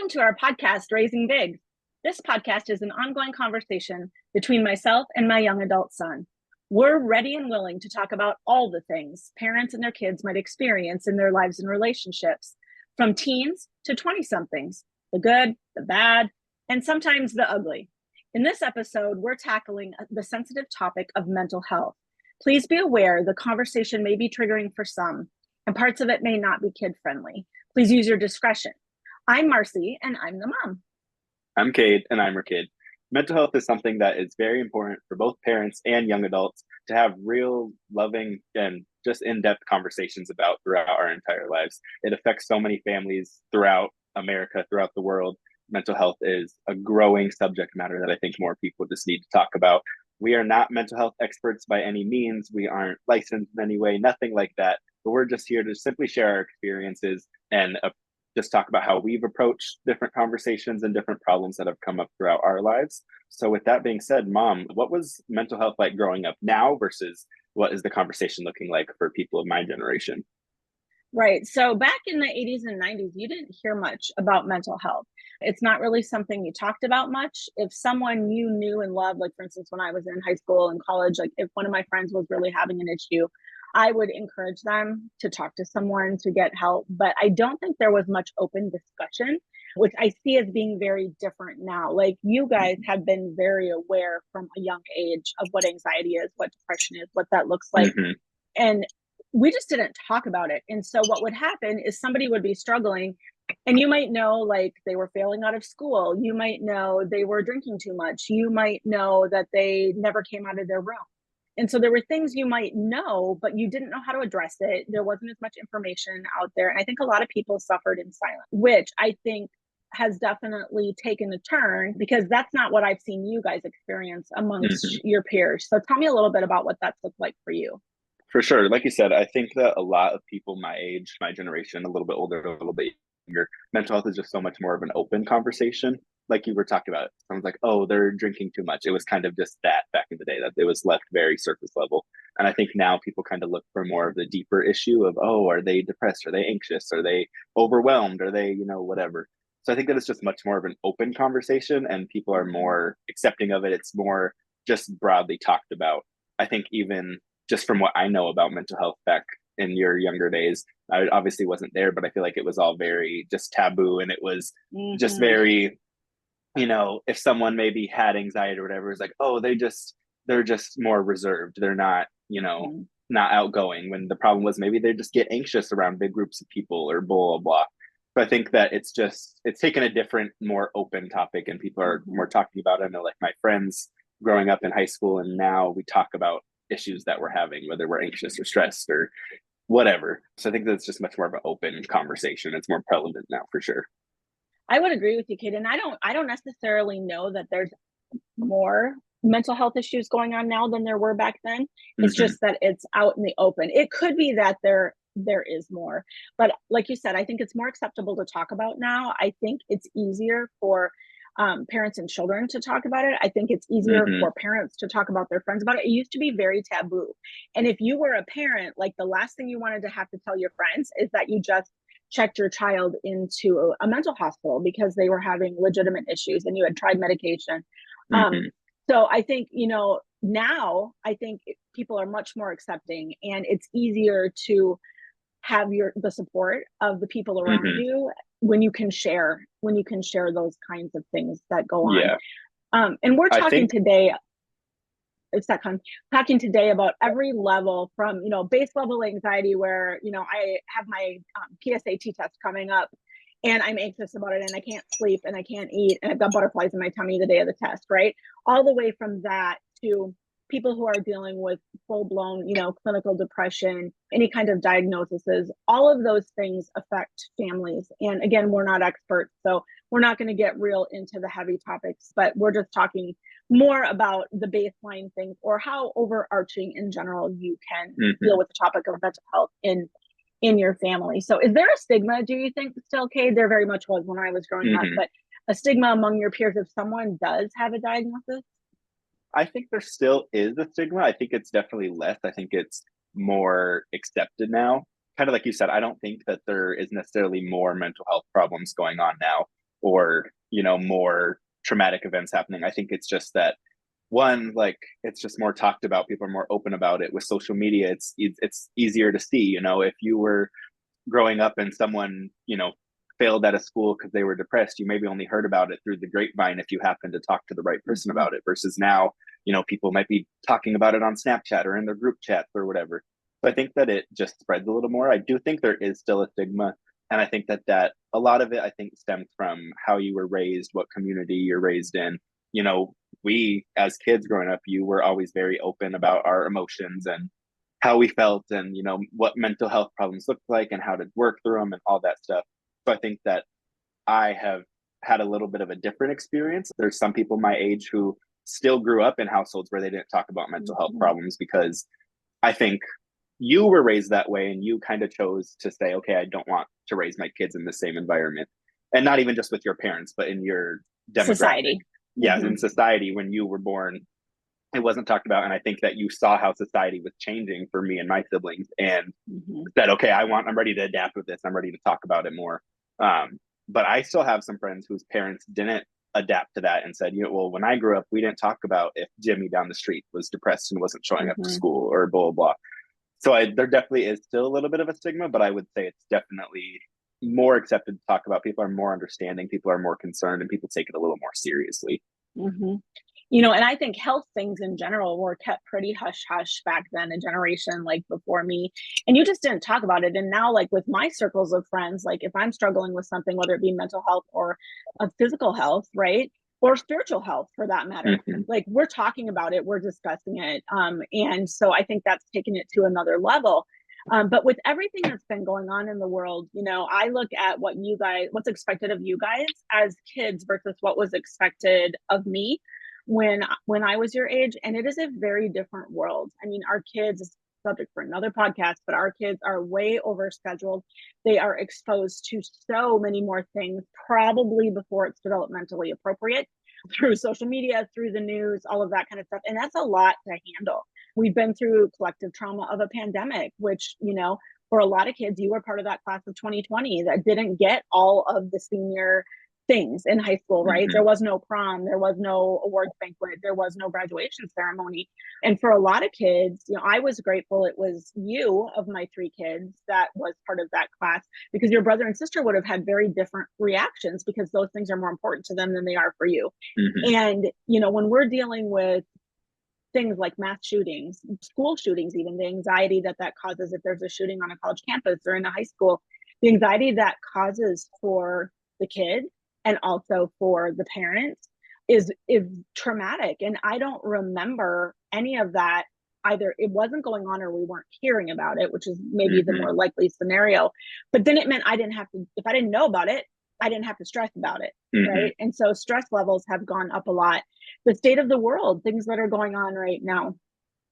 to our podcast, Raising Big. This podcast is an ongoing conversation between myself and my young adult son. We're ready and willing to talk about all the things parents and their kids might experience in their lives and relationships, from teens to 20-somethings, the good, the bad, and sometimes the ugly. In this episode, we're tackling the sensitive topic of mental health. Please be aware the conversation may be triggering for some, and parts of it may not be kid-friendly. Please use your discretion. I'm Marcy, and I'm the mom. I'm Cade, and I'm her kid. Mental health is something that is very important for both parents and young adults to have real, loving, and just in-depth conversations about throughout our entire lives. It affects so many families throughout America, throughout the world. Mental health is a growing subject matter that I think more people just need to talk about. We are not mental health experts by any means. We aren't licensed in any way, nothing like that. But we're just here to simply share our experiences and just talk about how we've approached different conversations and different problems that have come up throughout our lives. So with that being said, Mom, what was mental health like growing up now versus what is the conversation looking like for people of my generation? Right. So back in the 80s and 90s, you didn't hear much about mental health. It's not really something you talked about much. If someone you knew and loved, like for instance, when I was in high school and college, like if one of my friends was really having an issue, I would encourage them to talk to someone to get help. But I don't think there was much open discussion, which I see as being very different now. Like you guys have been very aware from a young age of what anxiety is, what depression is, what that looks like. Mm-hmm. And we just didn't talk about it. And so what would happen is somebody would be struggling, and you might know like they were failing out of school. You might know they were drinking too much. You might know that they never came out of their room. And so there were things you might know, but you didn't know how to address it. There wasn't as much information out there. And I think a lot of people suffered in silence, which I think has definitely taken a turn, because that's not what I've seen you guys experience amongst your peers. So tell me a little bit about what that's looked like for you. For sure. Like you said, I think that a lot of people my age, my generation, a little bit older, a little bit younger, mental health is just so much more of an open conversation. Like you were talking about, someone's like, oh, they're drinking too much. It was kind of just that back in the day, that it was left very surface level. And I think now people kind of look for more of the deeper issue of, oh, are they depressed? Are they anxious? Are they overwhelmed? Are they, whatever. So I think that it's just much more of an open conversation and people are more accepting of it. It's more just broadly talked about. I think even just from what I know about mental health back in your younger days, I obviously wasn't there, but I feel like it was all very just taboo, and it was just very, if someone maybe had anxiety or whatever, it's like, oh, they're just more reserved. They're not, not outgoing, when the problem was maybe they just get anxious around big groups of people or blah, blah, blah. So I think that it's taken a different, more open topic and people are more talking about it. I know like my friends growing up in high school, and now we talk about issues that we're having, whether we're anxious or stressed or whatever. So I think that's just much more of an open conversation. It's more prevalent now for sure. I would agree with you, Kate. And I don't necessarily know that there's more mental health issues going on now than there were back then. It's just that it's out in the open. It could be that there is more, but like you said, I think it's more acceptable to talk about now. I think it's easier for parents and children to talk about it. I think it's easier for parents to talk about their friends about it. It used to be very taboo. And if you were a parent, like the last thing you wanted to have to tell your friends is that you just checked your child into a mental hospital because they were having legitimate issues and you had tried medication. So I think, now I think people are much more accepting, and it's easier to have the support of the people around you when you can share those kinds of things that go on. Yeah. And we're talking today talking today about every level from, base level anxiety where, I have my PSAT test coming up and I'm anxious about it and I can't sleep and I can't eat and I've got butterflies in my tummy the day of the test, right? All the way from that to people who are dealing with full-blown, clinical depression, any kind of diagnoses. All of those things affect families. And again, we're not experts, so we're not going to get real into the heavy topics, but we're just talking more about the baseline things or how overarching in general you can deal with the topic of mental health in your family. So is there a stigma, do you think, still, Kate? There very much was when I was growing up, but a stigma among your peers if someone does have a diagnosis? I think there still is a stigma. I think it's definitely less. I think it's more accepted now. Kind of like you said, I don't think that there is necessarily more mental health problems going on now. or, more traumatic events happening. I think it's just that one, like, it's just more talked about. People are more open about it with social media. It's easier to see, if you were growing up and someone, failed at a school because they were depressed, you maybe only heard about it through the grapevine if you happen to talk to the right person about it, versus now, people might be talking about it on Snapchat or in their group chats or whatever. So I think that it just spreads a little more. I do think there is still a stigma. And I think that a lot of it, I think, stems from how you were raised, what community you're raised in. We as kids growing up, you were always very open about our emotions and how we felt, and what mental health problems looked like and how to work through them and all that stuff. So I think that I have had a little bit of a different experience. There's some people my age who still grew up in households where they didn't talk about mental health problems, because I think you were raised that way and you kind of chose to say, okay, I don't want to raise my kids in the same environment. And not even just with your parents, but in your demographic. Society. Yeah, in society, when you were born, it wasn't talked about. And I think that you saw how society was changing for me and my siblings, and said, okay, I'm ready to adapt with this. I'm ready to talk about it more. But I still have some friends whose parents didn't adapt to that and said, well, when I grew up, we didn't talk about if Jimmy down the street was depressed and wasn't showing up to school or blah, blah, blah. So there definitely is still a little bit of a stigma, but I would say it's definitely more accepted to talk about. People are more understanding, people are more concerned, and people take it a little more seriously. And I think health things in general were kept pretty hush hush back then, a generation like before me. And you just didn't talk about it. And now, like with my circles of friends, like if I'm struggling with something, whether it be mental health or physical health, right? Or spiritual health for that matter, like we're talking about it, we're discussing it. And so I think that's taken it to another level. But with everything that's been going on in the world, I look at what's expected of you guys as kids versus what was expected of me when I was your age, and it is a very different world. I mean, our kids, subject for another podcast, but our kids are way overscheduled. They are exposed to so many more things, probably before it's developmentally appropriate, through social media, through the news, all of that kind of stuff. And that's a lot to handle. We've been through collective trauma of a pandemic, which, for a lot of kids, you were part of that class of 2020 that didn't get all of the senior things in high school, right? There was no prom, there was no awards banquet, there was no graduation ceremony. And for a lot of kids, I was grateful it was you of my 3 kids that was part of that class, because your brother and sister would have had very different reactions, because those things are more important to them than they are for you. And, when we're dealing with things like mass shootings, school shootings, even the anxiety that causes if there's a shooting on a college campus or in a high school, the anxiety that causes for the kid and also for the parents is traumatic. And I don't remember any of that. Either it wasn't going on or we weren't hearing about it, which is maybe the more likely scenario. But then it meant I didn't have to, if I didn't know about it, I didn't have to stress about it, right? And so stress levels have gone up a lot. The state of the world, things that are going on right now,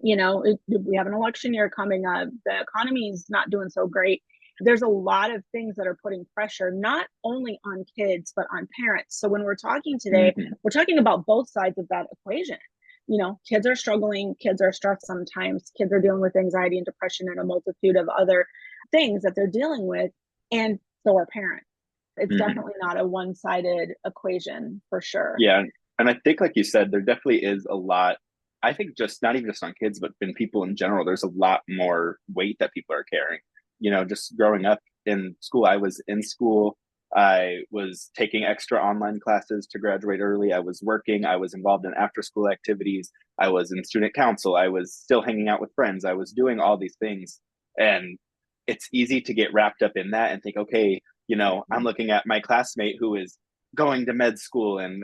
we have an election year coming up. The economy is not doing so great. There's a lot of things that are putting pressure, not only on kids, but on parents. So when we're talking today, we're talking about both sides of that equation. Kids are struggling, kids are stressed sometimes, kids are dealing with anxiety and depression and a multitude of other things that they're dealing with. And so are parents. It's definitely not a one-sided equation for sure. Yeah. And I think, like you said, there definitely is a lot. I think just not even just on kids, but in people in general, there's a lot more weight that people are carrying. Just growing up in school, I was in school. I was taking extra online classes to graduate early. I was working. I was involved in after school activities. I was in student council. I was still hanging out with friends. I was doing all these things. And it's easy to get wrapped up in that and think, okay, I'm looking at my classmate who is going to med school and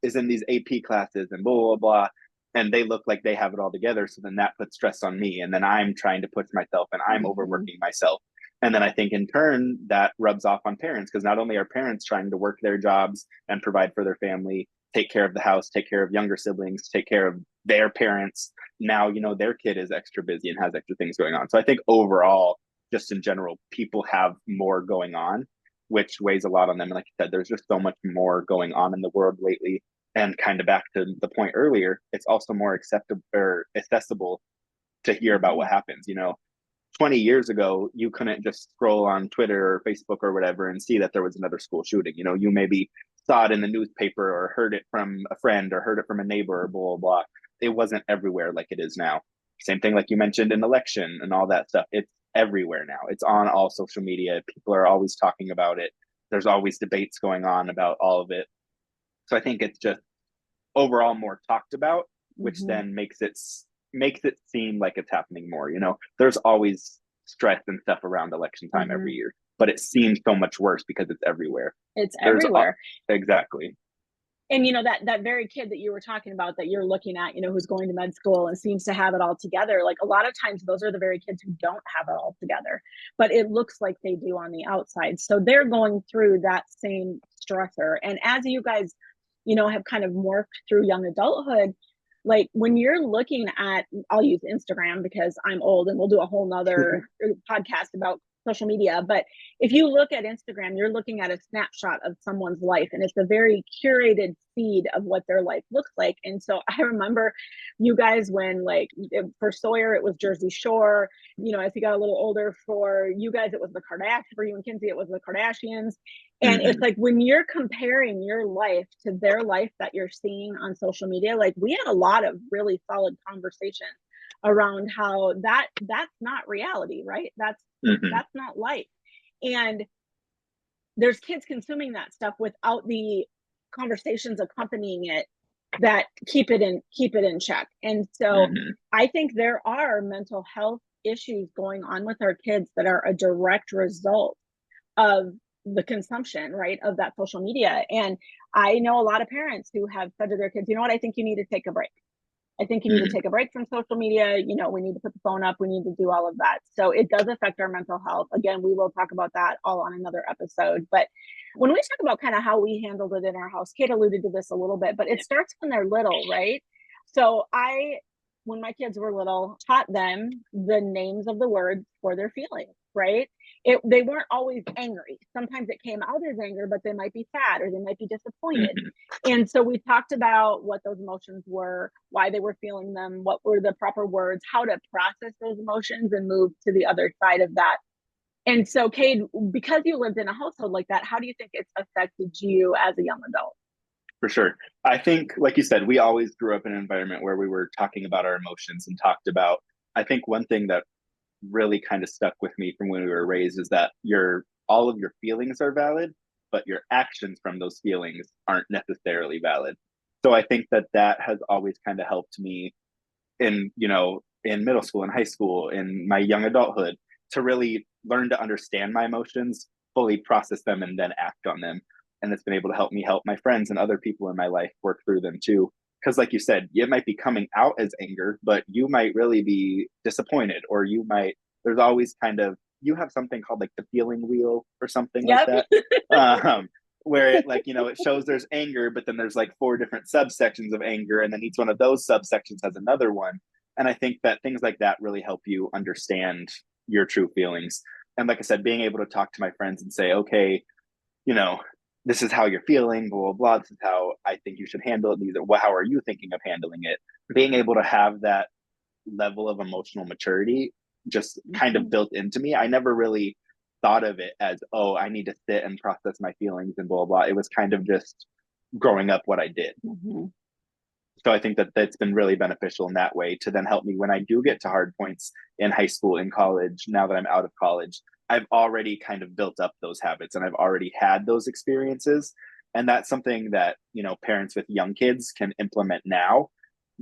is in these AP classes and blah, blah, blah. And they look like they have it all together. So then that puts stress on me. And then I'm trying to push myself and I'm overworking myself. And then I think in turn that rubs off on parents, because not only are parents trying to work their jobs and provide for their family, take care of the house, take care of younger siblings, take care of their parents. Now, their kid is extra busy and has extra things going on. So I think overall, just in general, people have more going on, which weighs a lot on them. And like you said, there's just so much more going on in the world lately. And kind of back to the point earlier, it's also more acceptable or accessible to hear about what happens. 20 years ago, you couldn't just scroll on Twitter or Facebook or whatever and see that there was another school shooting. You maybe saw it in the newspaper or heard it from a friend or heard it from a neighbor or blah, blah, blah. It wasn't everywhere like it is now. Same thing like you mentioned in election and all that stuff. It's everywhere now. It's on all social media. People are always talking about it. There's always debates going on about all of it. So I think it's just overall more talked about, which Mhm. then makes it seem like it's happening more. You know, there's always stress and stuff around election time every Mhm. year, but it seems so much worse because it's everywhere. It's There's everywhere. exactly. And that very kid that you were talking about that you're looking at, who's going to med school and seems to have it all together, like a lot of times those are the very kids who don't have it all together, but it looks like they do on the outside. So they're going through that same stressor. And as you guys, have kind of morphed through young adulthood, like when you're looking at, I'll use Instagram because I'm old and we'll do a whole nother podcast about social media. But if you look at Instagram, you're looking at a snapshot of someone's life, and it's a very curated feed of what their life looks like. And so I remember you guys when, like, for Sawyer, it was Jersey Shore. As he got a little older, for you guys, it was the Kardashians. For you and Kinsey, it was the Kardashians. And it's Mm-hmm. like when you're comparing your life to their life that you're seeing on social media, like we had a lot of really solid conversations around how that's not reality, right? Mm-hmm. That's not life. And there's kids consuming that stuff without the conversations accompanying it that keep it in check. And so Mm-hmm. I think there are mental health issues going on with our kids that are a direct result of the consumption, right, of that social media. And I know a lot of parents who have said to their kids, you know what, I think you need to take a break. I think you need to Mm-hmm. take a break from social media. We need to put the phone up. We need to do all of that. So it does affect our mental health. Again, we will talk about that all on another episode. But when we talk about kind of how we handled it in our house, Kate alluded to this a little bit, but it starts when they're little, right? So when my kids were little, taught them the names of the words for their feelings, right? They weren't always angry. Sometimes it came out as anger, but they might be sad or they might be disappointed. Mm-hmm. And so we talked about what those emotions were, why they were feeling them, what were the proper words, how to process those emotions and move to the other side of that. And so, Cade, because you lived in a household like that, how do you think it's affected you as a young adult? For sure. I think, like you said, we always grew up in an environment where we were talking about our emotions and talked about. I think one thing that really kind of stuck with me from when we were raised is that your all of your feelings are valid, but your actions from those feelings aren't necessarily valid. So I think that that has always kind of helped me in in middle school and high school in my young adulthood to really learn to understand my emotions, fully process them, and then act on them. And it's been able to help me help my friends and other people in my life work through them too. Because like you said, it might be coming out as anger, but you might really be disappointed, or you might there's always kind of you have something called like the feeling wheel or something like Yep. that. um, where it like it shows there's anger, but then there's like four different subsections of anger, and then each one of those subsections has another one. And I think that things like that really help you understand your true feelings. And like I said, being able to talk to my friends and say, okay, you know, this is how you're feeling, blah, blah, blah. This is how I think you should handle it. These are, how are you thinking of handling it? Being able to have that level of emotional maturity just kind of Mhm. built into me. I never really thought of it as, oh, I need to sit and process my feelings and blah, blah, blah. It was kind of just growing up what I did. Mhm. So I think that that's been really beneficial in that way to then help me when I do get to hard points in high school, in college, now that I'm out of college. I've already kind of built up those habits and I've already had those experiences. And that's something that, parents with young kids can implement now.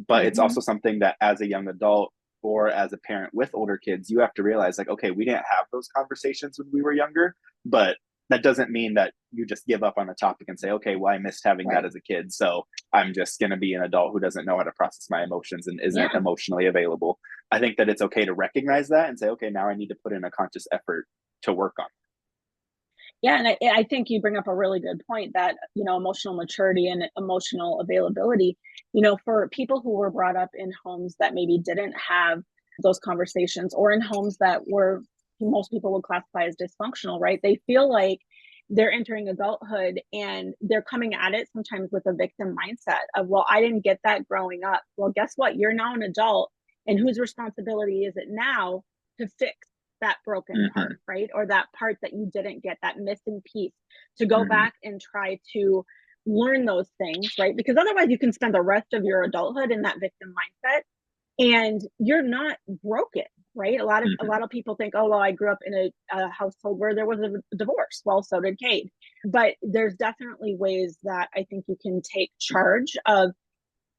But it's Mhm. also something that as a young adult or as a parent with older kids, you have to realize like, okay, we didn't have those conversations when we were younger, but that doesn't mean that you just give up on the topic and say, okay, well, I missed having that Right. as a kid. So I'm just going to be an adult who doesn't know how to process my emotions and isn't Yeah. emotionally available. I think that it's okay to recognize that and say, okay, now I need to put in a conscious effort to work on. Yeah, and I think you bring up a really good point that, emotional maturity and emotional availability, for people who were brought up in homes that maybe didn't have those conversations, or in homes that were, most people would classify as dysfunctional, right? They feel like they're entering adulthood and they're coming at it sometimes with a victim mindset of, well, I didn't get that growing up. Well, guess what? You're now an adult, and whose responsibility is it now to fix that broken Mm-hmm, part, right? Or that part that you didn't get, that missing piece, to go mm-hmm, back and try to learn those things, right? Because otherwise you can spend the rest of your adulthood in that victim mindset and you're not broken, right? A Hmm. lot of people think, oh well, I grew up in a household where there was a divorce. Well, so did Kate. But there's definitely ways that I think you can take charge of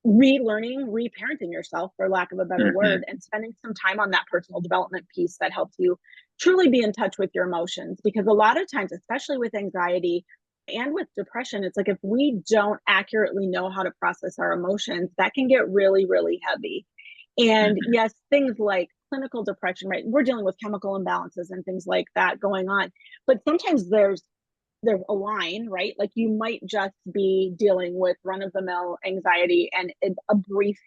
relearning, reparenting yourself, for lack of a better Hmm. word, and spending some time on that personal development piece that helps you truly be in touch with your emotions. Because a lot of times, especially with anxiety and with depression, it's like if we don't accurately know how to process our emotions, that can get really, really heavy. And Hmm. yes, things like clinical depression, right? We're dealing with chemical imbalances and things like that going on. But sometimes there's a line, right? Like you might just be dealing with run of the mill anxiety and a brief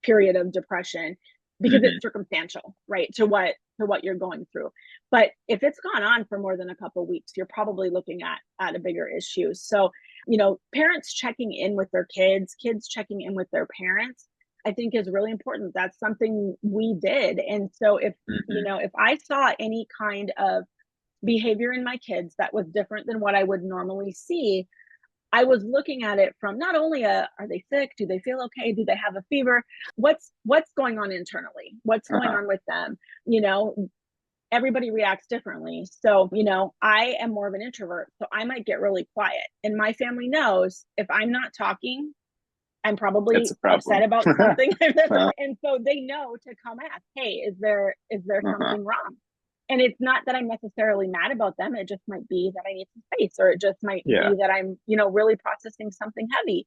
period of depression because Hmm. it's circumstantial, right? To what you're going through. But if it's gone on for more than a couple of weeks, you're probably looking at a bigger issue. So, parents checking in with their kids checking in with their parents, I think is really important. That's something we did. And so Hmm. if I saw any kind of behavior in my kids that was different than what I would normally see, I was looking at it from not only are they sick? Do they feel okay? Do they have a fever? What's going on internally? What's going Uh-huh. on with them? You know, everybody reacts differently. So, I am more of an introvert, so I might get really quiet. And my family knows if I'm not talking, I'm It's probably a upset problem. about something. Uh, And so they know to come ask, hey, is there uh-huh. something wrong? And it's not that I'm necessarily mad about them. It just might be that I need some space, or it just might Yeah. be that I'm, really processing something heavy.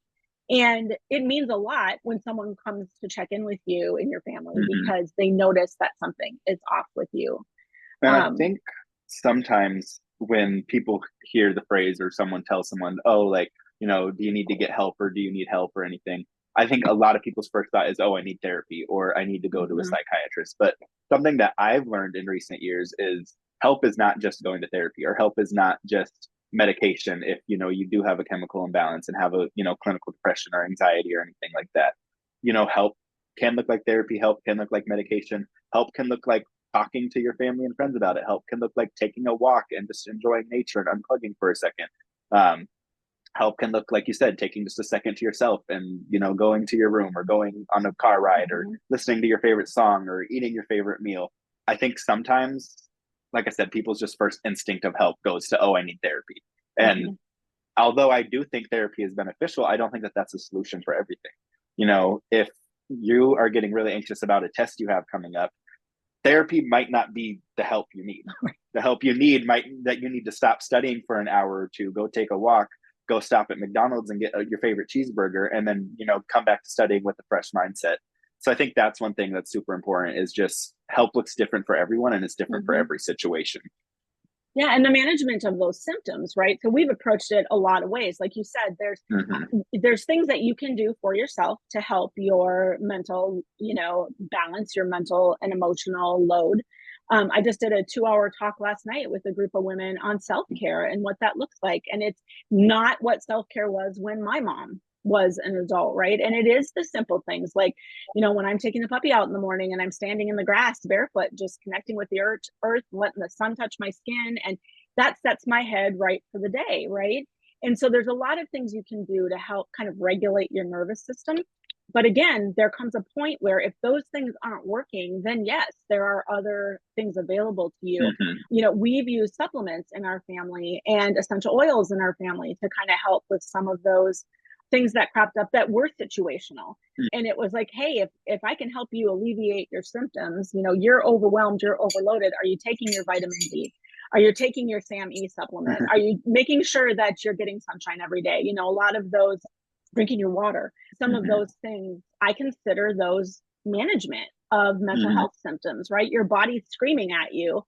And it means a lot when someone comes to check in with you and your family Hmm. because they notice that something is off with you. And I Um, think sometimes when people hear the phrase or someone tells someone, oh, like, do you need to get help or do you need help or anything? I think a lot of people's first thought is, oh, I need therapy or I need to go to a mhm, psychiatrist. But something that I've learned in recent years is help is not just going to therapy, or help is not just medication if you do have a chemical imbalance and have a clinical depression or anxiety or anything like that. Help can look like therapy, help can look like medication, help can look like talking to your family and friends about it. Help can look like taking a walk and just enjoying nature and unplugging for a second. Um, Help can look like you said, taking just a second to yourself and going to your room or going on a car ride or mhm, listening to your favorite song or eating your favorite meal. I think sometimes, like I said, people's just first instinct of help goes to, oh, I need therapy. And mhm, although I do think therapy is beneficial, I don't think that that's a solution for everything. If you are getting really anxious about a test you have coming up, therapy might not be the help you need. The help you need might that you need to stop studying for an hour or two, go take a walk, go stop at McDonald's and get your favorite cheeseburger, and then come back to studying with a fresh mindset. So I think that's one thing that's super important is just help looks different for everyone and it's different for mhm. every situation. Yeah, and the management of those symptoms, right? So we've approached it a lot of ways. Like you said, Hmm. there's things that you can do for yourself to help your mental, balance your mental and emotional load. I just did a 2-hour talk last night with a group of women on self care and what that looks like. And it's not what self care was when my mom was an adult, right? And it is the simple things like, when I'm taking the puppy out in the morning and I'm standing in the grass barefoot, just connecting with the earth, letting the sun touch my skin, and that sets my head right for the day, right? And so there's a lot of things you can do to help kind of regulate your nervous system. But again, there comes a point where if those things aren't working, then yes, there are other things available to you. Hmm. We've used supplements in our family and essential oils in our family to kind of help with some of those things that cropped up that were situational. And it was like, hey, if I can help you alleviate your symptoms, you're overwhelmed, you're overloaded, are you taking your vitamin D? Are you taking your SAM supplement? Are you making sure that you're getting sunshine every day? A lot of those, drinking your water, some of Hmm. those things, I consider those management of mental Hmm. health symptoms, right? Your body's screaming at you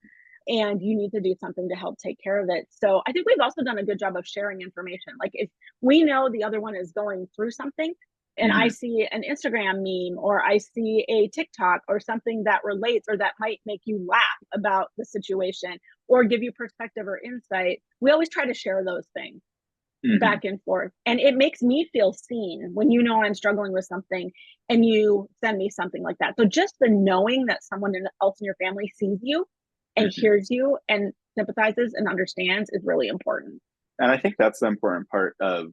and you need to do something to help take care of it. So I think we've also done a good job of sharing information. Like if we know the other one is going through something, and I Hmm. see an Instagram meme or I see a TikTok or something that relates or that might make you laugh about the situation or give you perspective or insight, we always try to share those things Hmm. back and forth. And it makes me feel seen when I'm struggling with something and you send me something like that. So just the knowing that someone else in your family sees you and Hmm. hears you and sympathizes and understands is really important. And I think that's the important part of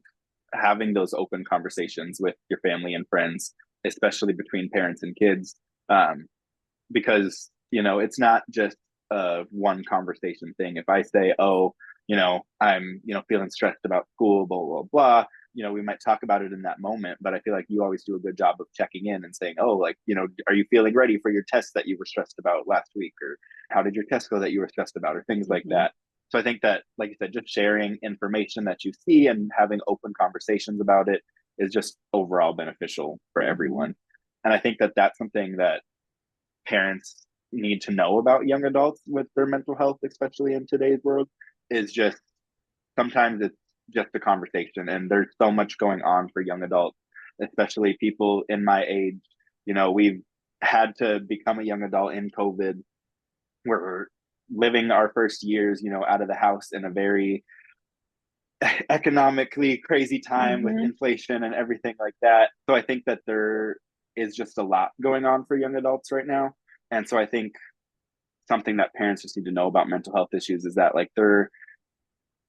having those open conversations with your family and friends, especially between parents and kids, because it's not just a one conversation thing. If I say, oh, I'm feeling stressed about school, blah blah blah, we might talk about it in that moment, but I feel like you always do a good job of checking in and saying, oh, like, are you feeling ready for your test that you were stressed about last week, or how did your test go that you were stressed about, or things like that. So I think that, like you said, just sharing information that you see and having open conversations about it is just overall beneficial for everyone. And I think that that's something that parents need to know about young adults with their mental health, especially in today's world, is just sometimes it's just a conversation, and there's so much going on for young adults, especially people in my age. We've had to become a young adult in COVID. We're living our first years, out of the house in a very economically crazy time with inflation and everything like that. So I think that there is just a lot going on for young adults right now. And so I think something that parents just need to know about mental health issues is that, like,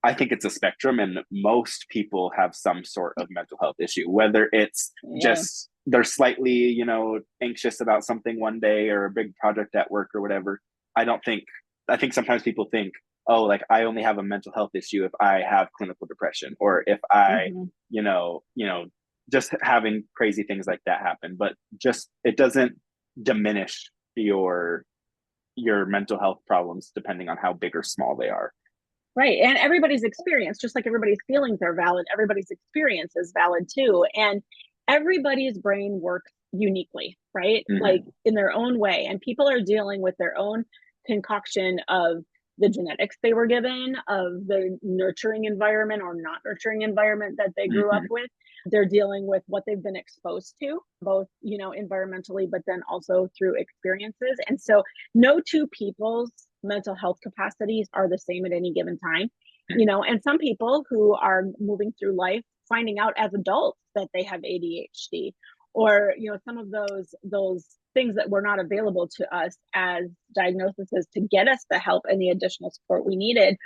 I think it's a spectrum, and most people have some sort of mental health issue, whether it's just they're slightly, anxious about something one day, or a big project at work or whatever. I think sometimes people think, oh, like, I only have a mental health issue if I have clinical depression, or if I, just having crazy things like that happen. But just, it doesn't diminish your mental health problems depending on how big or small they are. Right. And everybody's experience, just like everybody's feelings are valid, everybody's experience is valid too. And everybody's brain works uniquely, right? Like, in their own way. And people are dealing with their own concoction of the genetics they were given, of the nurturing environment or not nurturing environment that they grew up with. They're dealing with what they've been exposed to, both, environmentally, but then also through experiences. And so no two people's mental health capacities are the same at any given time. And some people who are moving through life finding out as adults that they have ADHD, or some of those things that were not available to us as diagnoses to get us the help and the additional support we needed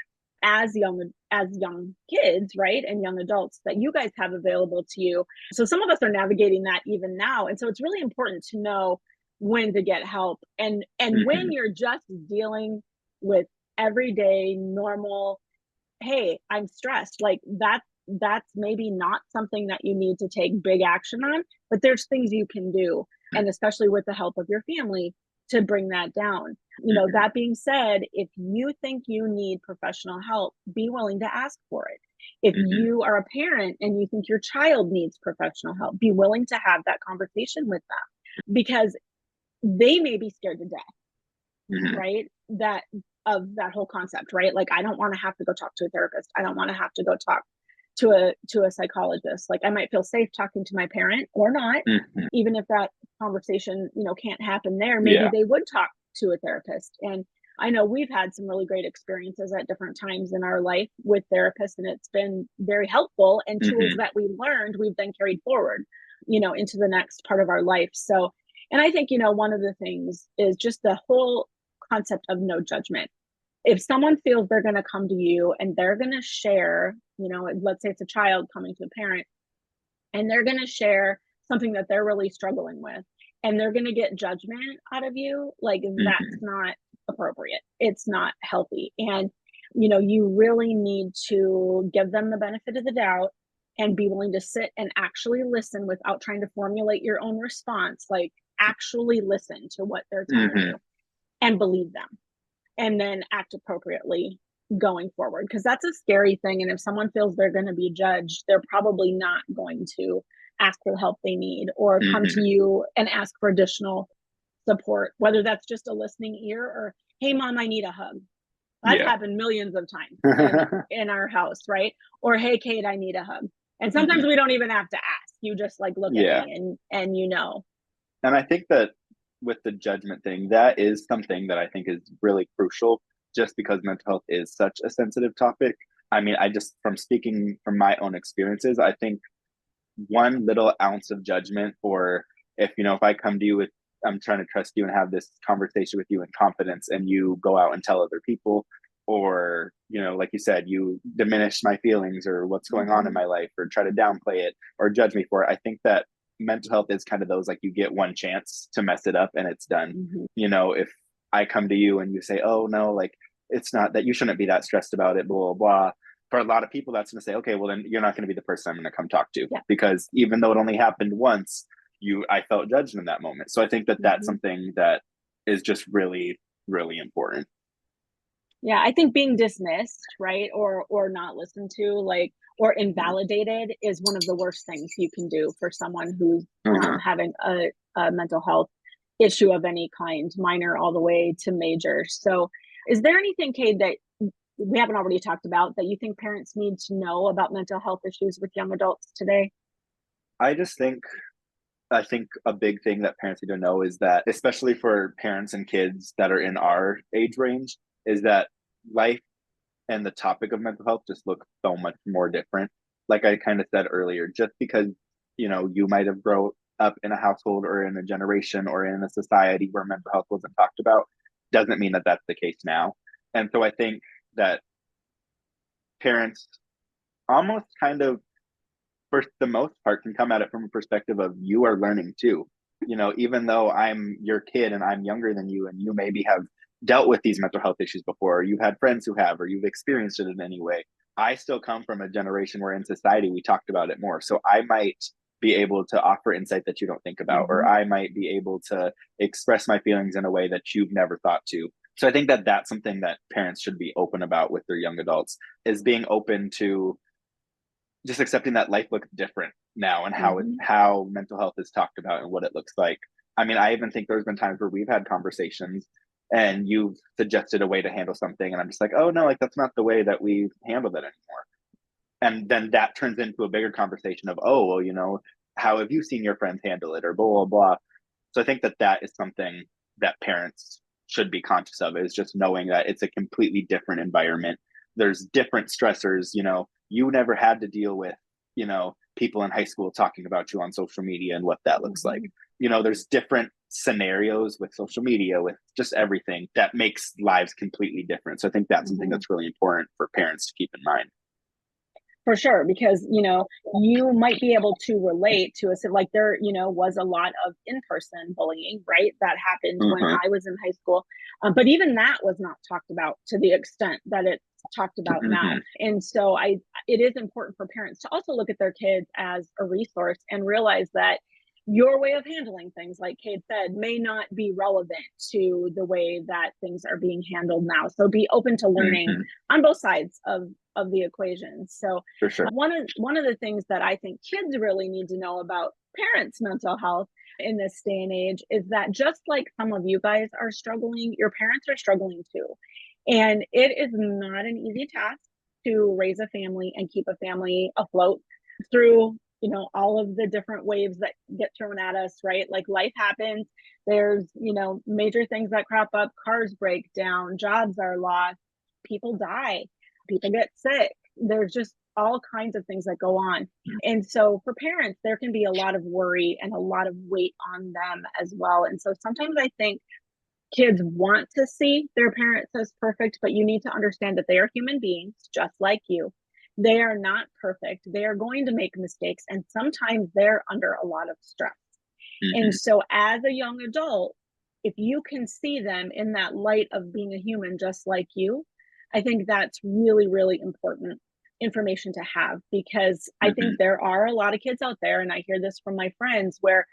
as young kids, right, and young adults, that you guys have available to you. So some of us are navigating that even now, and so it's really important to know when to get help, and when you're just dealing with everyday normal, hey, I'm stressed, like that's maybe not something that you need to take big action on, but there's things you can do, and especially with the help of your family, to bring that down. That being said, if you think you need professional help, be willing to ask for it. If you are a parent and you think your child needs professional help, be willing to have that conversation with them, because they may be scared to death, right? That whole concept, right? Like, I don't want to have to go talk to a therapist. I don't want to have to go talk to a psychologist. Like, I might feel safe talking to my parent or not, even if that conversation, can't happen there. Maybe they would talk to a therapist. And I know we've had some really great experiences at different times in our life with therapists, and it's been very helpful, and tools that we learned, we've then carried forward, into the next part of our life. So, and I think, one of the things is just the whole concept of no judgment. If someone feels they're going to come to you and they're going to share, let's say it's a child coming to a parent, and they're going to share something that they're really struggling with, and they're going to get judgment out of you, like, that's not appropriate. It's not healthy. And, you really need to give them the benefit of the doubt and be willing to sit and actually listen without trying to formulate your own response. Like, actually listen to what they're telling you and believe them, and then act appropriately going forward, because that's a scary thing. And if someone feels they're going to be judged, they're probably not going to ask for the help they need, or come to you and ask for additional support, whether that's just a listening ear, or, hey mom, I need a hug. That's happened millions of times in our house, right? Or, hey Kate, I need a hug. And sometimes we don't even have to ask. You just, like, look at me and And I think that with the judgment thing, that is something that I think is really crucial, just because mental health is such a sensitive topic. I mean, from speaking from my own experiences, I think one little ounce of judgment, or if I come to you with, I'm trying to trust you and have this conversation with you in confidence, and you go out and tell other people, or, like you said, you diminish my feelings or what's going on in my life, or try to downplay it or judge me for it. I think that mental health is kind of those, like, you get one chance to mess it up and it's done. Mhm. If I come to you and you say, oh no, like, it's not that, you shouldn't be that stressed about it, blah blah blah, for a lot of people that's going to say, okay, well then you're not going to be the person I'm going to come talk to, Yeah. because even though it only happened once, I felt judged in that moment. So I think that that's something that is just really, really important. Yeah, I think being dismissed, right, or not listened to, like, or invalidated is one of the worst things you can do for someone who's Uh-huh. having a mental health issue of any kind, minor all the way to major. So, is there anything, Kate, that we haven't already talked about that you think parents need to know about mental health issues with young adults today? I just think I think a big thing that parents need to know is that, especially for parents and kids that are in our age range, is that life and the topic of mental health just look so much more different. Like I kind of said earlier, just because, you might have grown up in a household or in a generation or in a society where mental health wasn't talked about, doesn't mean that that's the case now. And so I think that parents almost kind of, for the most part, can come at it from a perspective of, you are learning too. Even though I'm your kid and I'm younger than you, and you maybe have dealt with these mental health issues before, or you've had friends who have, or you've experienced it in any way, I still come from a generation where in society we talked about it more. So I might be able to offer insight that you don't think about, or Mhm. I might be able to express my feelings in a way that you've never thought to. So I think that that's something that parents should be open about with their young adults, is being open to just accepting that life looks different now, and Mhm. how mental health is talked about and what it looks like. I mean, I even think there's been times where we've had conversations and you've suggested a way to handle something, and I'm just like, oh no, like, that's not the way that we handle that anymore. And then that turns into a bigger conversation of, oh well, how have you seen your friends handle it, or blah blah blah. So I think that that is something that parents should be conscious of, is just knowing that it's a completely different environment. There's different stressors. You never had to deal with, people in high school talking about you on social media and what that looks like. Mhm. There's different scenarios with social media, with just everything, that makes lives completely different. So I think that's something Mhm. that's really important for parents to keep in mind. For sure, because you might be able to relate to us. Like there, was a lot of in-person bullying, right? That happened when Uh-huh. I was in high school. But even that was not talked about to the extent that it's talked about now. Mm-hmm. And so it is important for parents to also look at their kids as a resource and realize that your way of handling things, like Kate said, may not be relevant to the way that things are being handled now. So be open to learning Mm-hmm. on both sides of the equation. So For sure. one of the things that I think kids really need to know about parents' mental health in this day and age is that just like some of you guys are struggling, your parents are struggling too. And it is not an easy task to raise a family and keep a family afloat through, all of the different waves that get thrown at us, right? Like life happens. There's, major things that crop up, cars break down, jobs are lost, people die, people get sick. There's just all kinds of things that go on. And so for parents, there can be a lot of worry and a lot of weight on them as well. And so sometimes I think kids want to see their parents as perfect, but you need to understand that they are human beings just like you. They are not perfect. They are going to make mistakes, and sometimes they're under a lot of stress. And Mm-hmm. so, as a young adult, if you can see them in that light of being a human just like you, I think that's really, really important information to have, because I Mm-hmm. think there are a lot of kids out there, and I hear this from my friends, where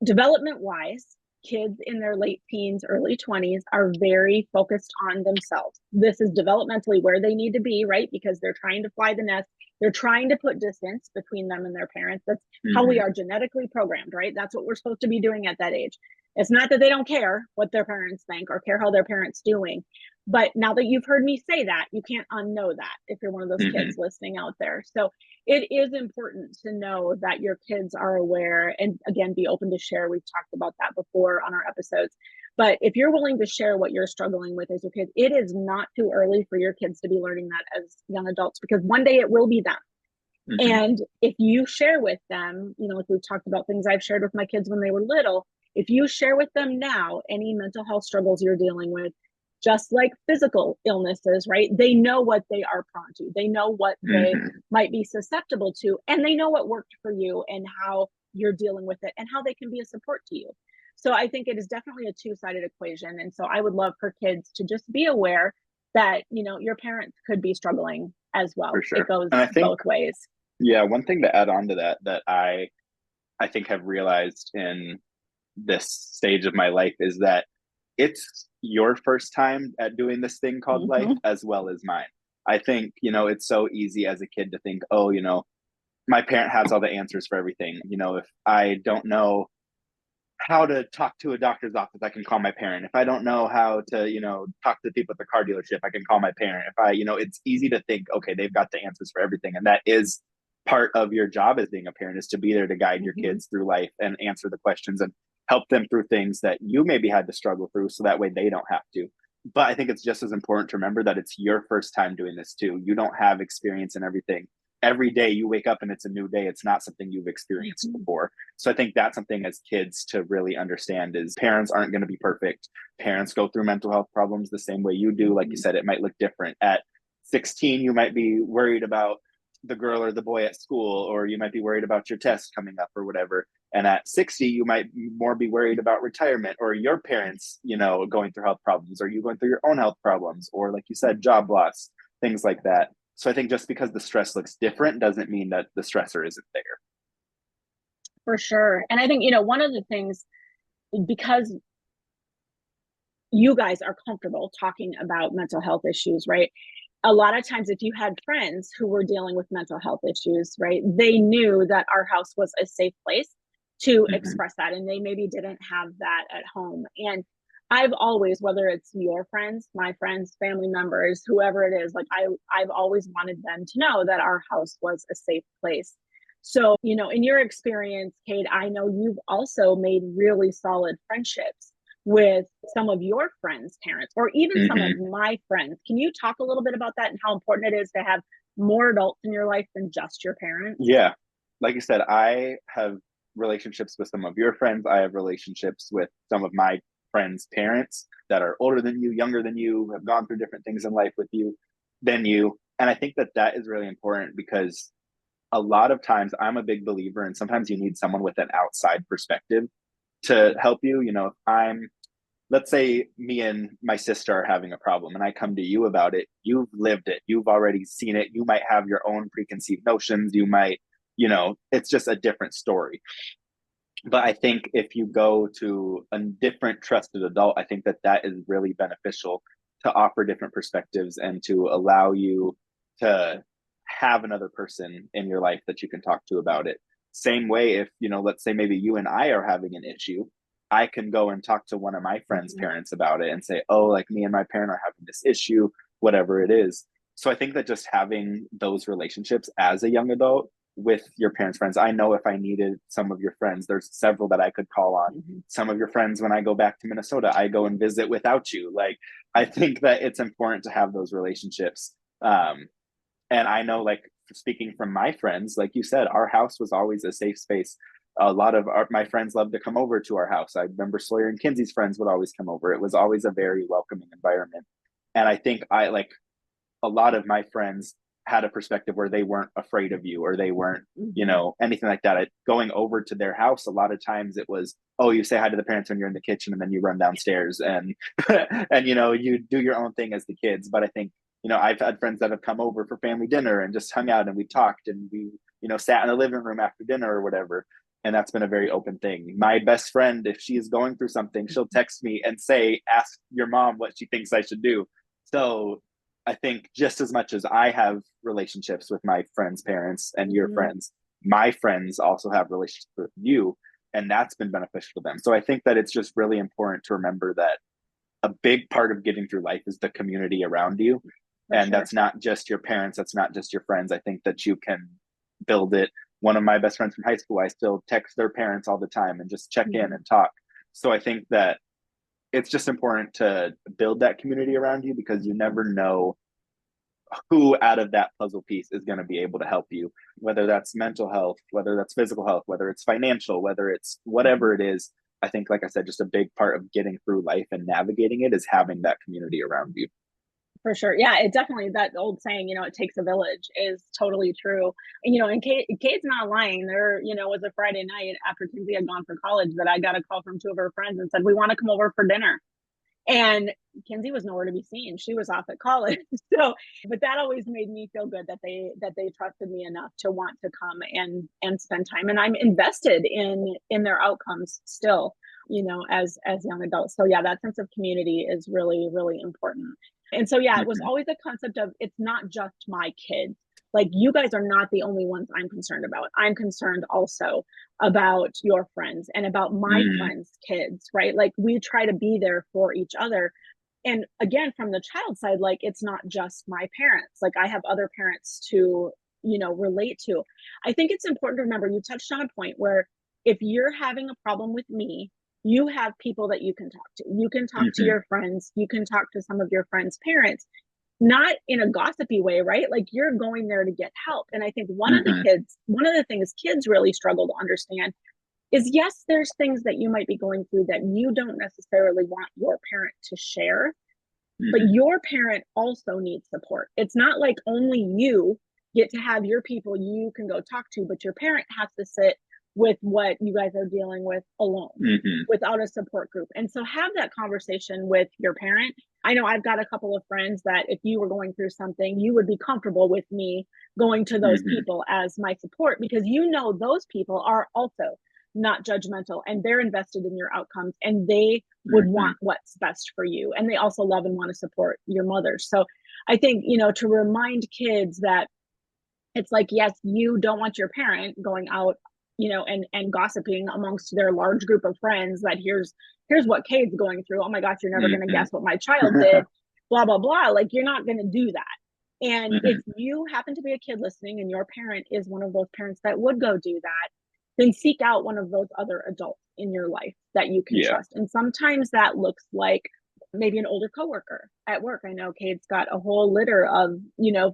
development wise, kids in their late teens, early 20s are very focused on themselves. This is developmentally where they need to be, right? Because they're trying to fly the nest. They're trying to put distance between them and their parents. That's how we Mm-hmm. are genetically programmed, right? That's what we're supposed to be doing at that age. It's not that they don't care what their parents think or care how their parents doing. But now that you've heard me say that, you can't unknow that if you're one of those Mm-hmm. kids listening out there. So it is important to know that your kids are aware, and again, be open to share. We've talked about that before on our episodes. But if you're willing to share what you're struggling with as your kids, it is not too early for your kids to be learning that as young adults, because one day it will be them. Mm-hmm. And if you share with them, like we've talked about things I've shared with my kids when they were little, if you share with them now any mental health struggles you're dealing with, just like physical illnesses, right? They know what they are prone to, they know what they Hmm. might be susceptible to, and they know what worked for you and how you're dealing with it and how they can be a support to you. So I think it is definitely a two-sided equation. And so I would love for kids to just be aware that, your parents could be struggling as For well. It sure. goes And I think, both ways. yeah, one thing to add on to that, that I think have realized in this stage of my life is that it's your first time at doing this thing called life Mm-hmm. as well as mine. I think, it's so easy as a kid to think, oh, my parent has all the answers for everything. If I don't know how to talk to a doctor's office, I can call my parent. If I don't know how to, talk to the people at the car dealership, I can call my parent. If I, it's easy to think, okay, they've got the answers for everything. And that is part of your job as being a parent, is to be there to guide your Mm-hmm. kids through life and answer the questions and help them through things that you maybe had to struggle through, so that way they don't have to. But I think it's just as important to remember that it's your first time doing this too. You don't have experience in everything. Every day you wake up and it's a new day. It's not something you've experienced Mm-hmm. before. So I think that's something as kids to really understand, is parents aren't going to be perfect. Parents go through mental health problems the same way you do. Like you Mm-hmm. said, it might look different. At 16, you might be worried about the girl or the boy at school, or you might be worried about your test coming up or whatever. And at 60, you might more be worried about retirement, or your parents, going through health problems, or you going through your own health problems, or like you said, job loss, things like that. So I think just because the stress looks different doesn't mean that the stressor isn't there. For sure. And I think, one of the things, because you guys are comfortable talking about mental health issues, right? A lot of times, if you had friends who were dealing with mental health issues, right, they knew that our house was a safe place to Mm-hmm. express that. And they maybe didn't have that at home. And I've always, whether it's your friends, my friends, family members, whoever it is, like I've always wanted them to know that our house was a safe place. So, in your experience, Kate, I know you've also made really solid friendships with some of your friends' parents, or even some of Mm-hmm. my friends. Can you talk a little bit about that and how important it is to have more adults in your life than just your parents? Yeah. Like you said, I have relationships with some of your friends. I have relationships with some of my friends' parents that are older than you, younger than you, have gone through different things in life with you than you. And I think that that is really important, because a lot of times I'm a big believer, and sometimes you need someone with an outside perspective to help you. If let's say me and my sister are having a problem and I come to you about it, you've lived it, you've already seen it, you might have your own preconceived notions, you might, it's just a different story. But I think if you go to a different trusted adult, I think that that is really beneficial, to offer different perspectives and to allow you to have another person in your life that you can talk to about it. Same way, if, let's say maybe you and I are having an issue, I can go and talk to one of my friends' Mhm. parents about it and say, oh, like me and my parent are having this issue, whatever it is. So I think that just having those relationships as a young adult with your parents' friends. I know if I needed some of your friends, there's several that I could call on. Mhm. Some of your friends, when I go back to Minnesota, I go and visit without you. Like, I think that it's important to have those relationships. And I know, like, speaking from my friends, like you said, our house was always a safe space. A lot of my friends loved to come over to our house. I remember Sawyer and Kinsey's friends would always come over. It was always a very welcoming environment. And I think I like a lot of my friends had a perspective where they weren't afraid of you, or they weren't, Mhm. anything like that. Going over to their house, a lot of times it was, oh, you say hi to the parents when you're in the kitchen, and then you run downstairs and and you do your own thing as the kids. But I think, I've had friends that have come over for family dinner and just hung out, and we talked, and we, sat in the living room after dinner or whatever. And that's been a very open thing. My best friend, if she is going through something, she'll text me and say, ask your mom what she thinks I should do. So I think just as much as I have relationships with my friends' parents and your Mhm. friends, my friends also have relationships with you, and that's been beneficial to them. So I think that it's just really important to remember that a big part of getting through life is the community around you. For And sure. that's not just your parents, that's not just your friends. I think that you can build it. One of my best friends from high school, I still text their parents all the time and just check in Mhm. and talk. So I think that it's just important to build that community around you, because you never know who out of that puzzle piece is going to be able to help you, whether that's mental health, whether that's physical health, whether it's financial, whether it's whatever Mhm. it is. I think, like I said, just a big part of getting through life and navigating it is having that community around you. For sure. Yeah, it definitely, that old saying, it takes a village, is totally true. And Kate's not lying. There, was a Friday night after Kinsey had gone for college that I got a call from two of her friends and said, "We want to come over for dinner." And Kinsey was nowhere to be seen. She was off at college. So, but that always made me feel good that they trusted me enough to want to come and spend time. And I'm invested in their outcomes still, as young adults. So yeah, that sense of community is really, really important. And so yeah, it was Mhm. always a concept of, it's not just my kids. Like, you guys are not the only ones I'm concerned about. I'm concerned also about your friends and about my Mhm. friends' kids, right? Like, we try to be there for each other. And again, from the child side, like, it's not just my parents. Like, I have other parents to, relate to. I think it's important to remember, you touched on a point where if you're having a problem with me, you have people that you can talk to. You can talk to Mhm. your friends, you can talk to some of your friends' parents, not in a gossipy way, right? Like, you're going there to get help. And I think Mhm. one of the things kids really struggle to understand is, yes, there's things that you might be going through that you don't necessarily want your parent to share, but Mhm. your parent also needs support. It's not like only you get to have your people you can go talk to, but your parent has to sit with what you guys are dealing with alone Mhm. without a support group. And so have that conversation with your parent. I know I've got a couple of friends that if you were going through something, you would be comfortable with me going to those Mhm. people as my support, because those people are also not judgmental, and they're invested in your outcomes, and they would Mhm. want what's best for you, and they also love and want to support your mother. So I think, to remind kids that it's like, yes, you don't want your parent going out, and gossiping amongst their large group of friends that here's what Kate's going through. Oh my gosh, you're never going to Mhm. guess what my child did, blah blah blah. Like, you're not going to do that. And if Mhm. you happen to be a kid listening and your parent is one of those parents that would go do that, then seek out one of those other adults in your life that you can Yeah. trust. And sometimes that looks like maybe an older coworker at work. I know Kate's got a whole litter of,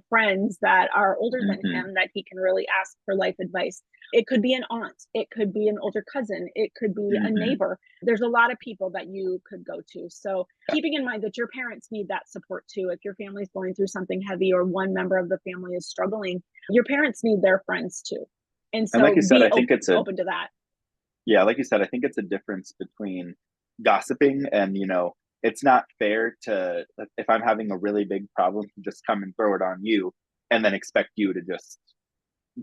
friends that are older than Mhm. him that he can really ask for life advice. It could be an aunt, it could be an older cousin, it could be a Mhm. neighbor. There's a lot of people that you could go to. So Yeah. keeping in mind that your parents need that support too. If your family's going through something heavy or one member of the family is struggling, your parents need their friends too. And And like so you said, be I think it's a open to that. yeah, like you said, I think it's a difference between gossiping and, it's not fair to, if I'm having a really big problem, to just come and throw it on you and then expect you to just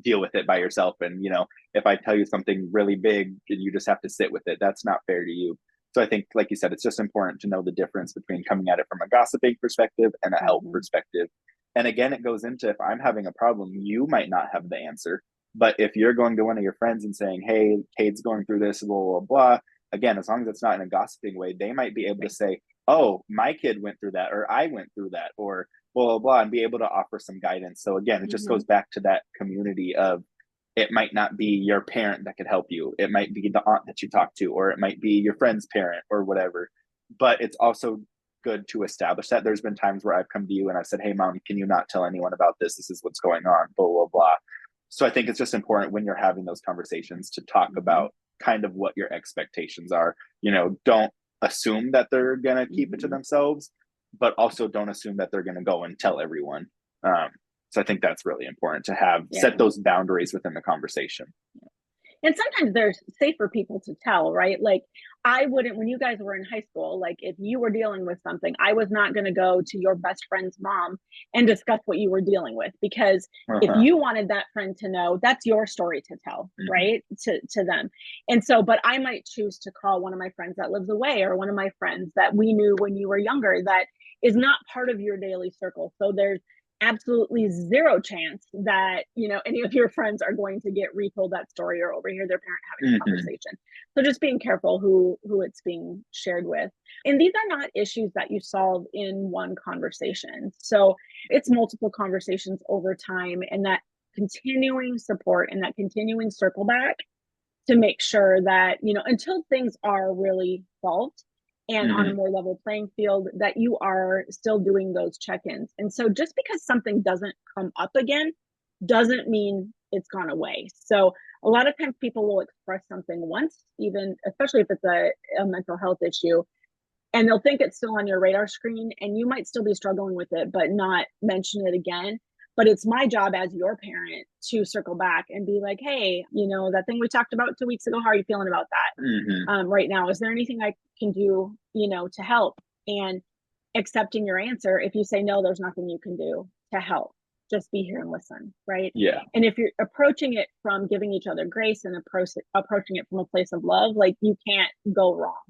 deal with it by yourself. And, if I tell you something really big and you just have to sit with it, that's not fair to you. So I think, like you said, it's just important to know the difference between coming at it from a gossiping perspective and a help Mhm. perspective. And again, it goes into, if I'm having a problem, you might not have the answer. But if you're going to one of your friends and saying, "Hey, Kate's going through this, blah, blah, blah," again, as long as it's not in a gossiping way, they might be able to Right. say, "Oh, my kid went through that," or "I went through that," or blah, blah, blah, and be able to offer some guidance. So again, it just goes Mhm. back to that community of, it might not be your parent that could help you. It might be the aunt that you talk to, or it might be your friend's parent or whatever. But it's also good to establish that. There's been times where I've come to you and I've said, "Hey, mom, can you not tell anyone about this? This is what's going on, blah, blah, blah." So I think it's just important when you're having those conversations to talk Mhm. about kind of what your expectations are. Don't assume that they're going to keep it to Mhm. themselves, but also don't assume that they're going to go and tell everyone. Um, so I think that's really important to have set Yeah. those boundaries within the conversation. And sometimes there's safer people to tell, right? Like, I wouldn't, when you guys were in high school, like, if you were dealing with something, I was not going to go to your best friend's mom and discuss what you were dealing with, because if Uh-huh. you wanted that friend to know, that's your story to tell, Mhm. right? To them. And so, but I might choose to call one of my friends that lives away, or one of my friends that we knew when you were younger that is not part of your daily circle. So there's absolutely zero chance that any of your friends are going to get retold that story or overhear their parent having a Mhm. conversation. So just being careful who it's being shared with. And these are not issues that you solve in one conversation, so it's multiple conversations over time, and that continuing support and that continuing circle back to make sure that, until things are really solved and on a Mhm. more level playing field, that you are still doing those check ins. And so just because something doesn't come up again doesn't mean it's gone away. So a lot of times people will express something once, even especially if it's a mental health issue, and they'll think it's still on your radar screen and you might still be struggling with it, but not mention it again. But it's my job as your parent to circle back and be like, hey, that thing we talked about 2 weeks ago, how are you feeling about that right now? Is there anything I can do, to help? And accepting your answer. If you say no, there's nothing you can do to help. Just be here and listen, right? Yeah. And if you're approaching it from giving each other grace and approaching it from a place of love, like, you can't go wrong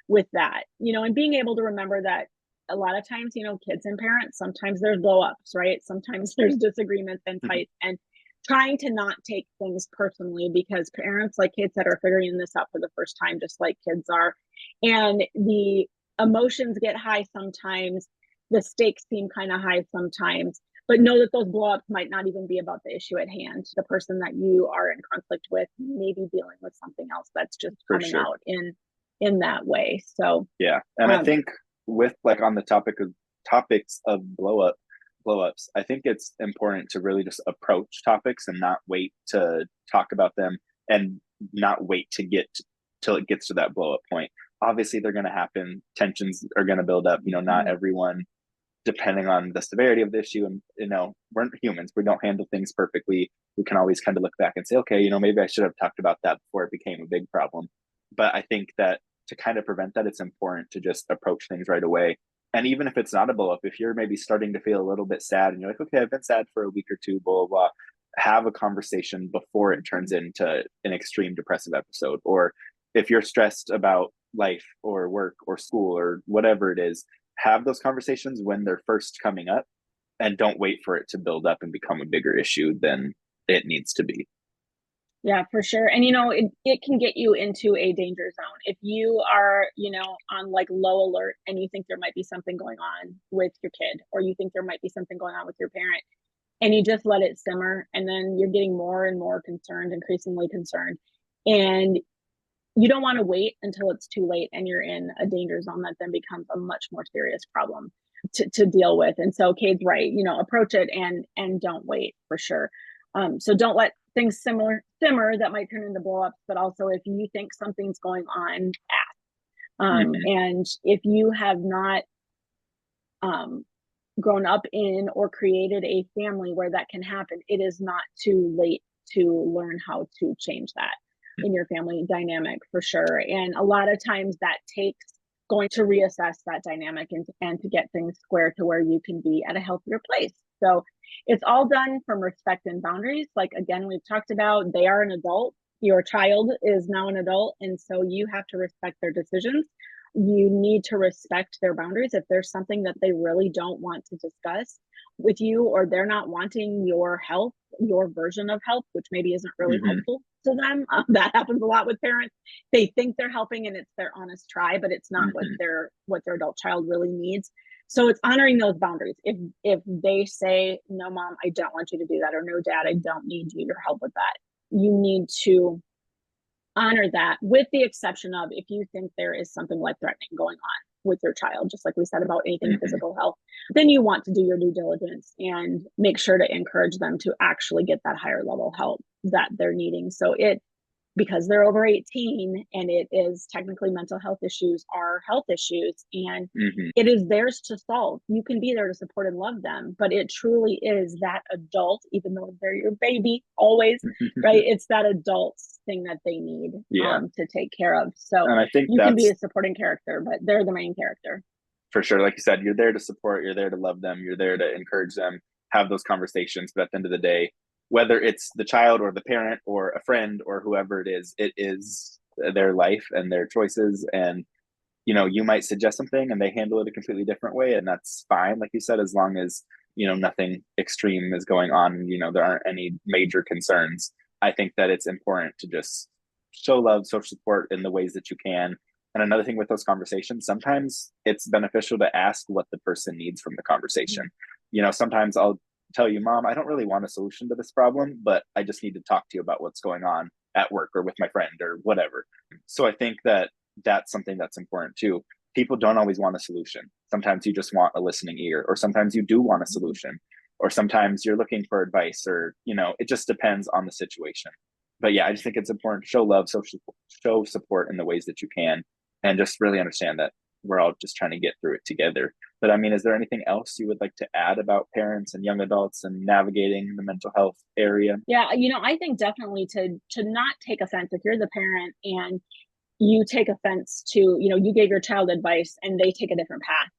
with that, and being able to remember that a lot of times, kids and parents, sometimes there's blow ups, right? Sometimes there's disagreements and fights, and trying to not take things personally, because parents, like Kate said, are figuring this out for the first time, just like kids are. And the emotions get high sometimes, the stakes seem kind of high sometimes, but know that those blow ups might not even be about the issue at hand. The person that you are in conflict with may be dealing with something else that's just coming out in that way. So yeah. And I think with, like, on the topics of blow ups, I think it's important to really just approach topics and not wait to talk about them, and not wait to get till it gets to that blow up point. Obviously they're going to happen, tensions are going to build up, not everyone, depending on the severity of the issue, and we're humans, we don't handle things perfectly. We can always kind of look back and say, okay, maybe I should have talked about that before it became a big problem. But I think that to kind of prevent that, it's important to just approach things right away. And even if it's not a blow up, if you're maybe starting to feel a little bit sad and you're like, okay, I've been sad for a week or two, blah, blah, blah, have a conversation before it turns into an extreme depressive episode. Or if you're stressed about life or work or school or whatever it is, have those conversations when they're first coming up, and don't wait for it to build up and become a bigger issue than it needs to be. Yeah, for sure. And, it can get you into a danger zone. If you are, on like low alert and you think there might be something going on with your kid, or you think there might be something going on with your parent, and you just let it simmer, and then you're getting more and more concerned, increasingly concerned. And you don't want to wait until it's too late and you're in a danger zone that then becomes a much more serious problem to deal with. And so Kate's right, approach it and don't wait, for sure. So don't let things simmer that might turn into blow ups, but also if you think something's going on, ask. And if you have not grown up in or created a family where that can happen, it is not too late to learn how to change that in your family dynamic, for sure. And a lot of times that takes going to reassess that dynamic and to get things square to where you can be at a healthier place. So it's all done from respect and boundaries. Like, again, we've talked about, they are an adult. Your child is now an adult. And so you have to respect their decisions. You need to respect their boundaries. If there's something that they really don't want to discuss with you, or they're not wanting your help, your version of help, which maybe isn't really helpful to them. That happens a lot with parents. They think they're helping and it's their honest try, but it's not what their adult child really needs. So it's honoring those boundaries. If they say, no, mom, I don't want you to do that, or no, dad, I don't need your help with that, you need to honor that, with the exception of if you think there is something life threatening going on with your child, just like we said about anything physical health, then you want to do your due diligence and make sure to encourage them to actually get that higher level help that they're needing. So because they're over 18 and it is technically, mental health issues are health issues, and it is theirs to solve. You can be there to support and love them, but it truly is that adult, even though they're your baby always, right? It's that adult thing that they need to take care of. So and I think you can be a supporting character, but they're the main character. For sure. Like you said, you're there to support, you're there to love them, you're there to encourage them, have those conversations. But at the end of the day, whether it's the child or the parent or a friend or whoever it is their life and their choices. And, you might suggest something and they handle it a completely different way. And that's fine. Like you said, as long as, nothing extreme is going on, there aren't any major concerns. I think that it's important to just show love, show support in the ways that you can. And another thing with those conversations, sometimes it's beneficial to ask what the person needs from the conversation. Sometimes I'll tell you, mom, I don't really want a solution to this problem, but I just need to talk to you about what's going on at work or with my friend or whatever. So I think that that's something that's important too. People don't always want a solution. Sometimes you just want a listening ear, or sometimes you do want a solution. or sometimes you're looking for advice, or, it just depends on the situation. But yeah, I just think it's important to show love, show support in the ways that you can, and just really understand that we're all just trying to get through it together. But I mean, is there anything else you would like to add about parents and young adults and navigating the mental health area? Yeah, I think definitely to not take offense if you're the parent and you take offense to, you gave your child advice and they take a different path.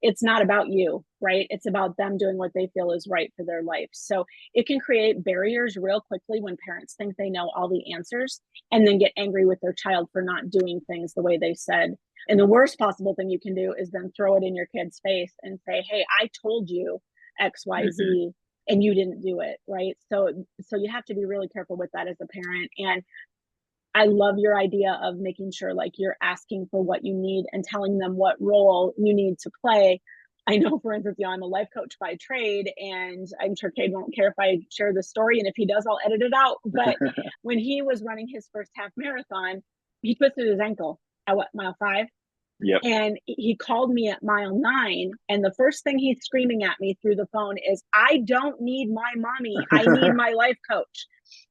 It's not about you, right? It's about them doing what they feel is right for their life. So it can create barriers real quickly when parents think they know all the answers and then get angry with their child for not doing things the way they said. And the worst possible thing you can do is then throw it in your kid's face and say, hey, I told you XYZ and you didn't do it, right? So you have to be really careful with that as a parent. And I love your idea of making sure like you're asking for what you need and telling them what role you need to play. I know, for instance, I'm a life coach by trade, and I'm sure Cade won't care if I share the story. And if he does, I'll edit it out. But when he was running his first half marathon, he twisted his ankle at mile 5? Yep. And he called me at mile 9. And the first thing he's screaming at me through the phone is, I don't need my mommy. I need my life coach.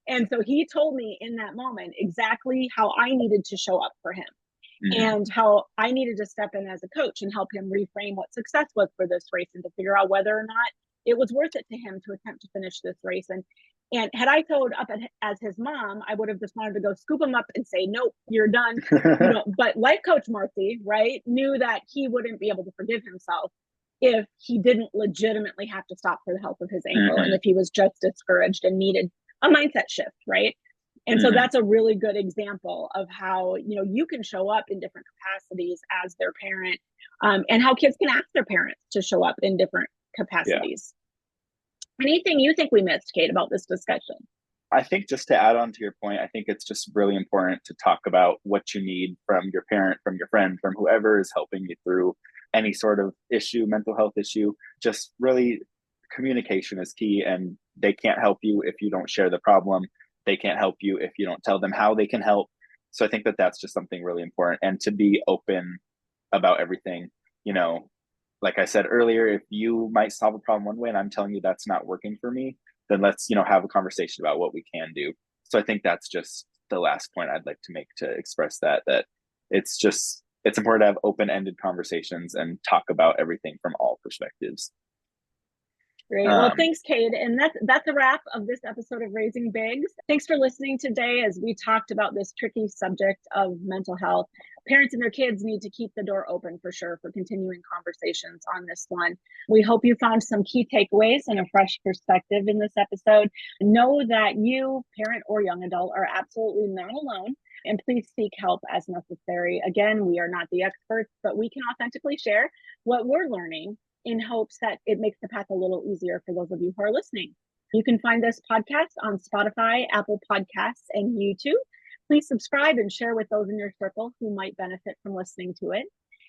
And so he told me in that moment exactly how I needed to show up for him and how I needed to step in as a coach and help him reframe what success was for this race and to figure out whether or not it was worth it to him to attempt to finish this race. And had I told up as his mom, I would have just wanted to go scoop him up and say, nope, you're done. But life coach Marcy, right, knew that he wouldn't be able to forgive himself if he didn't legitimately have to stop for the health of his ankle and if he was just discouraged and needed a mindset shift, right? And so that's a really good example of how, you can show up in different capacities as their parent, and how kids can ask their parents to show up in different capacities. Yeah. Anything you think we missed, Cade, about this discussion? I think just to add on to your point, I think it's just really important to talk about what you need from your parent, from your friend, from whoever is helping you through any sort of issue, mental health issue. Just really, communication is key, and they can't help you if you don't share the problem. They can't help you if you don't tell them how they can help. So I think that that's just something really important, and to be open about everything. Like I said earlier, if you might solve a problem one way and I'm telling you that's not working for me, then let's, have a conversation about what we can do. So I think that's just the last point I'd like to make to express that it's important to have open-ended conversations and talk about everything from all perspectives. Great. Well, thanks, Cade. And that's a wrap of this episode of Raising Bigs. Thanks for listening today as we talked about this tricky subject of mental health. Parents and their kids need to keep the door open for sure for continuing conversations on this one. We hope you found some key takeaways and a fresh perspective in this episode. Know that you, parent or young adult, are absolutely not alone. And please seek help as necessary. Again, we are not the experts, but we can authentically share what we're learning in hopes that it makes the path a little easier for those of you who are listening. You can find this podcast on Spotify, Apple Podcasts, and YouTube. Please subscribe and share with those in your circle who might benefit from listening to it.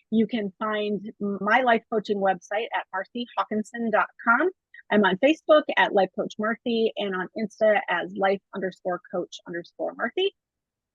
You can find my life coaching website at marcyhawkinson.com. I'm on Facebook at Life Coach Marcy and on Insta as life_coach_Marcy.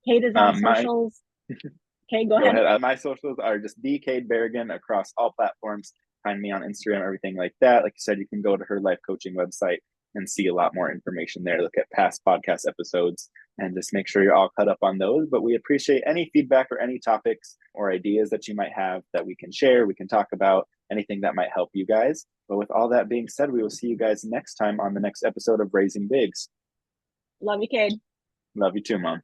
Cade is on socials. Okay, go ahead. My socials are just the Cade Berrigan across all platforms. Find me on Instagram, everything like that. Like you said, you can go to her life coaching website and see a lot more information there. Look at past podcast episodes and just make sure you're all caught up on those. But we appreciate any feedback or any topics or ideas that you might have that we can share. We can talk about anything that might help you guys. But with all that being said, we will see you guys next time on the next episode of Raising Bigs. Love you, Cade. Love you too, Mom.